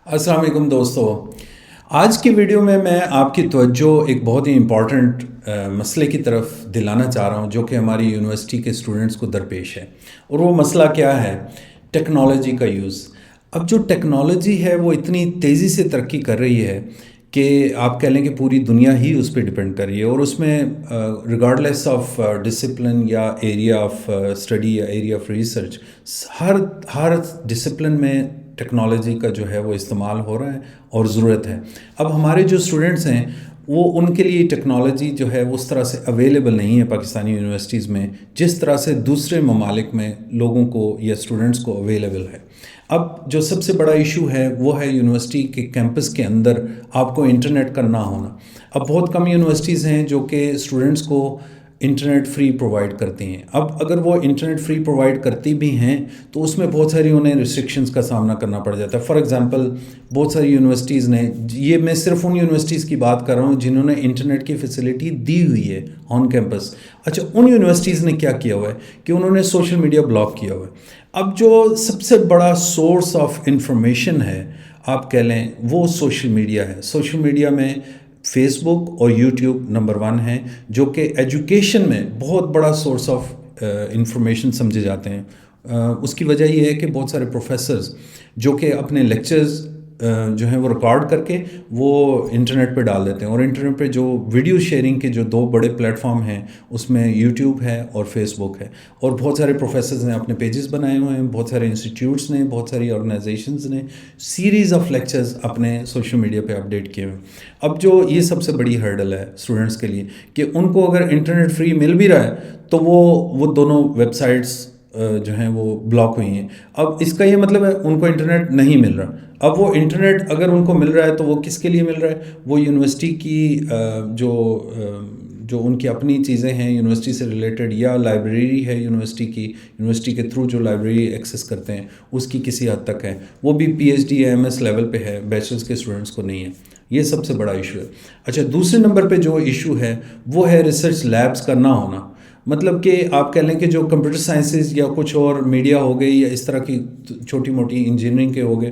अस्सलाम वालेकुम दोस्तों। आज की वीडियो में मैं आपकी तवज्जो एक बहुत ही इम्पॉर्टेंट मसले की तरफ दिलाना चाह रहा हूँ जो कि हमारी यूनिवर्सिटी के स्टूडेंट्स को दरपेश है। और वो मसला क्या है? टेक्नोलॉजी का यूज़। अब जो टेक्नोलॉजी है वो इतनी तेज़ी से तरक्की कर रही है कि आप कह लें कि पूरी दुनिया ही उस पर डिपेंड कर रही है, और उसमें रिगार्डलेस ऑफ डिसिप्लिन या एरिया ऑफ स्टडी या area of research, her discipline में टेक्नोलॉजी का जो है वो इस्तेमाल हो रहा है और ज़रूरत है। अब हमारे जो स्टूडेंट्स हैं वो उनके लिए टेक्नोलॉजी जो है उस तरह से अवेलेबल नहीं है पाकिस्तानी यूनिवर्सिटीज़ में जिस तरह से दूसरे ममालिक में लोगों को या स्टूडेंट्स को अवेलेबल है। अब जो सबसे बड़ा इशू है वो है यूनिवर्सिटी के कैंपस के अंदर आपको इंटरनेट का ना होना। अब बहुत कम यूनिवर्सिटीज़ हैं जो कि स्टूडेंट्स को इंटरनेट फ्री प्रोवाइड करती हैं। अब अगर वो इंटरनेट फ्री प्रोवाइड करती भी हैं तो उसमें बहुत सारी उन्हें रिस्ट्रिक्शंस का सामना करना पड़ जाता है। फॉर एग्जांपल बहुत सारी यूनिवर्सिटीज़ ने, ये मैं सिर्फ उन यूनिवर्सिटीज़ की बात कर रहा हूँ जिन्होंने इंटरनेट की फैसिलिटी दी हुई है ऑन कैंपस। अच्छा, उन यूनिवर्सिटीज़ ने क्या किया हुआ है कि उन्होंने सोशल मीडिया ब्लॉक किया हुआ है। अब जो सबसे बड़ा सोर्स ऑफ इंफॉर्मेशन है आप कह लें वो सोशल मीडिया है। सोशल मीडिया में फेसबुक और यूट्यूब नंबर 1 हैं जो कि एजुकेशन में बहुत बड़ा सोर्स ऑफ इंफॉर्मेशन समझे जाते हैं। उसकी वजह ये है कि बहुत सारे प्रोफेसर्स जो कि अपने लेक्चर्स जो हैं वो रिकॉर्ड करके वो इंटरनेट पे डाल देते हैं, और इंटरनेट पे जो वीडियो शेयरिंग के जो 2 बड़े प्लेटफॉर्म हैं उसमें यूट्यूब है और फेसबुक है। और बहुत सारे प्रोफेसर्स ने अपने पेजेस बनाए हुए हैं, बहुत सारे इंस्टीट्यूट्स ने, बहुत सारी ऑर्गेनाइजेशंस ने सीरीज़ ऑफ लेक्चर्स अपने सोशल मीडिया पे अपडेट किए हुए हैं। अब जो ये सबसे बड़ी हर्डल है स्टूडेंट्स के लिए कि उनको अगर इंटरनेट फ्री मिल भी रहा है तो वो दोनों वेबसाइट्स जो हैं वो ब्लॉक हुई हैं। अब इसका ये मतलब है उनको इंटरनेट नहीं मिल रहा। अब वो इंटरनेट अगर उनको मिल रहा है तो वो किसके लिए मिल रहा है? वो यूनिवर्सिटी की जो उनकी अपनी चीज़ें हैं यूनिवर्सिटी से रिलेटेड, या लाइब्रेरी है यूनिवर्सिटी की, यूनिवर्सिटी के थ्रू जो लाइब्रेरी एक्सेस करते हैं उसकी किसी हद तक है, वो भी PhD या MS लेवल पे है, बैचलर्स के स्टूडेंट्स को नहीं है। ये सबसे बड़ा इशू है। अच्छा, दूसरे नंबर पे जो इशू है वो है रिसर्च लैब्स का ना होना। मतलब कि आप कह लें कि जो कंप्यूटर साइंसेज या कुछ और मीडिया हो गई या इस तरह की छोटी मोटी इंजीनियरिंग के हो गए,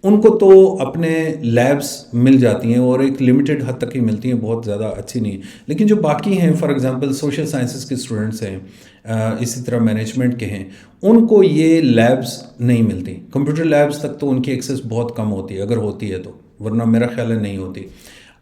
उनको तो अपने लैब्स मिल जाती हैं और एक लिमिटेड हद तक ही मिलती हैं, बहुत ज़्यादा अच्छी नहीं है। लेकिन जो बाकी हैं, फॉर एग्जांपल सोशल साइंसेस के स्टूडेंट्स हैं, इसी तरह मैनेजमेंट के हैं, उनको ये लैब्स नहीं मिलती। कंप्यूटर लैब्स तक तो उनकी एक्सेस बहुत कम होती है, अगर होती है तो, वरना मेरा ख्याल है नहीं होती।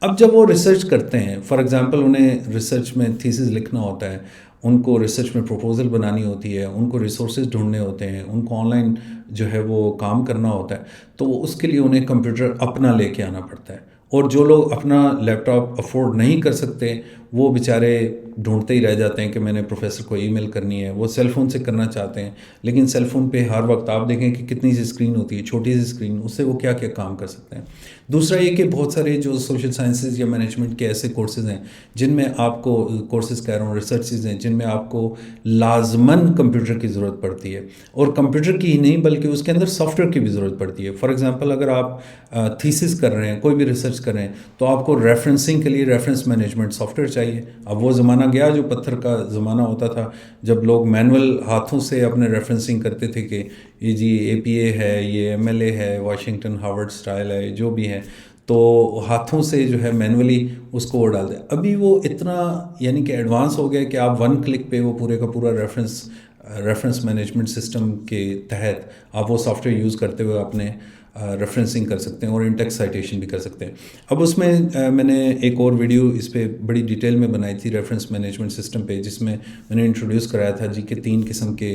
अब जब वो रिसर्च करते हैं, फॉर एग्जांपल उन्हें रिसर्च में थीसिस लिखना होता है, उनको रिसर्च में प्रपोजल बनानी होती है, उनको रिसोर्सेज ढूंढने होते हैं, उनको ऑनलाइन जो है वो काम करना होता है, तो उसके लिए उन्हें कंप्यूटर अपना लेके आना पड़ता है। और जो लोग अपना लैपटॉप अफोर्ड नहीं कर सकते वो बेचारे ढूंढते ही रह जाते हैं कि मैंने प्रोफेसर को ईमेल करनी है। वो सेल फ़ोन से करना चाहते हैं, लेकिन सेल फ़ोन पे हर वक्त आप देखें कि कितनी सी स्क्रीन होती है, छोटी सी स्क्रीन, उससे वो क्या क्या काम कर सकते हैं। दूसरा ये कि बहुत सारे जो सोशल साइंसेज या मैनेजमेंट के ऐसे कोर्सेज़ हैं जिनमें आपको, कोर्सेज़ कह रहा हूँ, रिसर्चेज हैं जिनमें आपको लाजमन कंप्यूटर की ज़रूरत पड़ती है, और कंप्यूटर की ही नहीं बल्कि उसके अंदर सॉफ्टवेयर की भी ज़रूरत पड़ती है। फॉर एग्जांपल अगर आप थीसिस कर रहे हैं, कोई भी रिसर्च कर रहे हैं, तो आपको रेफरेंसिंग के लिए रेफरेंस मैनेजमेंट सॉफ्टवेयर चाहिए। अब वो ज़माना गया जो पत्थर का ज़माना होता था, जब लोग मैनुअल हाथों से अपने रेफरेंसिंग करते थे कि ये जी APA है, ये MLA है, वाशिंगटन हार्वर्ड स्टाइल है, जो भी है, तो हाथों से जो है मैनुअली उसको वो डाल दें। अभी वो इतना यानी कि एडवांस हो गया कि आप 1 क्लिक पे वो पूरे का पूरा रेफरेंस मैनेजमेंट सिस्टम के तहत आप वो सॉफ्टवेयर यूज़ करते हुए अपने रेफरेंसिंग कर सकते हैं और इंटेक्स साइटेशन भी कर सकते हैं। अब उसमें मैंने एक और वीडियो इस पे बड़ी डिटेल में बनाई थी रेफरेंस मैनेजमेंट सिस्टम पे, जिसमें मैंने इंट्रोड्यूस कराया था जी कि 3 किस्म के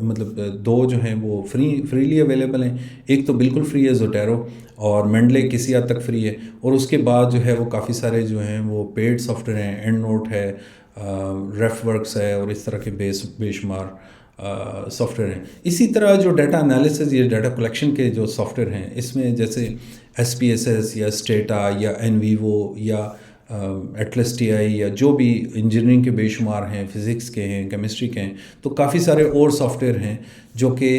मतलब 2 जो हैं वो फ्रीली अवेलेबल हैं। एक तो बिल्कुल फ्री है, ज़ोटैरो, और मेंडले किसी हद तक फ्री है, और उसके बाद जो है वो काफ़ी सारे जो हैं वो पेड सॉफ्टवेयर हैं, एंड नोट है, रेफवर्क्स है, और इस तरह के बेशुमार सॉफ्टवेयर हैं। इसी तरह जो डाटा एनालिसिस या डाटा कलेक्शन के जो सॉफ्टवेयर हैं, इसमें जैसे SPSS या स्टेटा या NVivo या एटलस TI या जो भी इंजीनियरिंग के बेशुमार हैं, फ़िज़िक्स के हैं, केमिस्ट्री के हैं, तो काफ़ी सारे और सॉफ्टवेयर हैं जो कि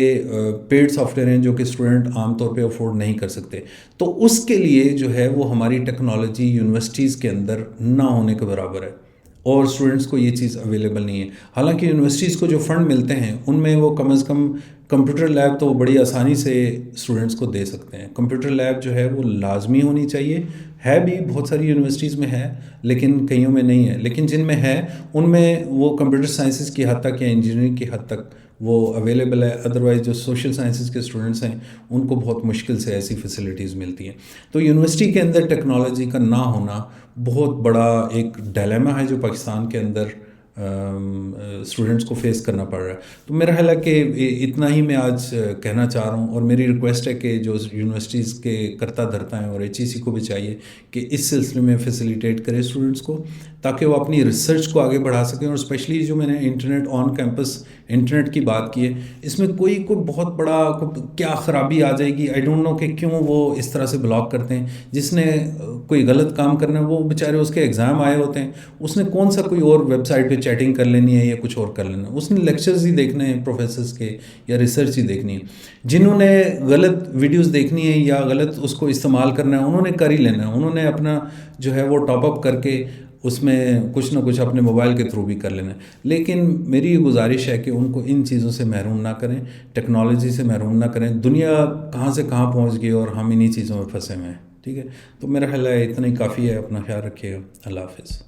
पेड सॉफ्टवेयर हैं जो कि स्टूडेंट आमतौर पे अफोर्ड नहीं कर सकते। तो उसके लिए जो है वो हमारी टेक्नोलॉजी यूनिवर्सिटीज़ के अंदर ना होने के बराबर है। اور اسٹوڈنٹس کو یہ چیز اویلیبل نہیں ہے. حالانکہ یونیورسٹیز کو جو فنڈ ملتے ہیں ان میں وہ کم از کم کمپیوٹر لیب تو وہ بڑی آسانی سے اسٹوڈنٹس کو دے سکتے ہیں. کمپیوٹر لیب جو ہے وہ لازمی ہونی چاہیے. ہے بھی بہت ساری یونیورسٹیز میں ہے لیکن کئیوں میں نہیں ہے. لیکن جن میں ہے ان میں وہ کمپیوٹر سائنسز کی حد تک یا انجینئرنگ کی حد تک وہ اویلیبل ہے. ادروائز جو سوشل سائنسز کے اسٹوڈنٹس ہیں ان کو بہت مشکل سے ایسی فیسلٹیز ملتی ہیں. تو یونیورسٹی کے اندر ٹیکنالوجی کا نہ ہونا بہت بڑا ایک ڈائلیما ہے جو پاکستان کے اندر اسٹوڈنٹس کو فیس کرنا پڑ رہا ہے. تو میرا خیال ہے کہ اتنا ہی میں آج کہنا چاہ رہا ہوں. اور میری ریکویسٹ ہے کہ جو یونیورسٹیز کے کرتا دھرتا ہیں اور ایچ ای سی کو بھی چاہیے کہ اس سلسلے میں فیسیلیٹیٹ کرے اسٹوڈنٹس کو تاکہ وہ اپنی ریسرچ کو آگے بڑھا سکیں. اور اسپیشلی جو میں نے انٹرنیٹ آن کیمپس انٹرنیٹ کی بات کی ہے اس میں کوئی بہت بڑا کیا خرابی آ جائے گی. آئی ڈونٹ نو کہ کیوں وہ اس طرح سے بلاک کرتے ہیں. جس نے کوئی غلط کام کرنا ہے وہ بیچارے اس کے ایگزام آئے ہوتے ہیں, اس نے کون سا کوئی اور ویب سائٹ پہ چیٹنگ کر لینی ہے یا کچھ اور کر لینا ہے. اس نے لیکچرز ہی دیکھنے ہیں پروفیسرز کے یا ریسرچ ہی دیکھنی ہے. جنہوں نے غلط ویڈیوز دیکھنی ہے یا غلط اس کو استعمال کرنا ہے انہوں نے کر ہی لینا ہے. انہوں نے اپنا جو ہے وہ ٹاپ اپ کر کے اس میں کچھ نہ کچھ اپنے موبائل کے تھرو بھی کر لینا ہے. لیکن میری یہ گزارش ہے کہ ان کو ان چیزوں سے محروم نہ کریں, ٹیکنالوجی سے محروم نہ کریں. دنیا کہاں سے کہاں پہنچ گئی اور ہم انہی چیزوں میں پھنسے ہوئے ہیں. ٹھیک ہے, تو میرا خیال ہے اتنا ہی کافی ہے. اپنا خیال رکھیے گا. اللہ حافظ.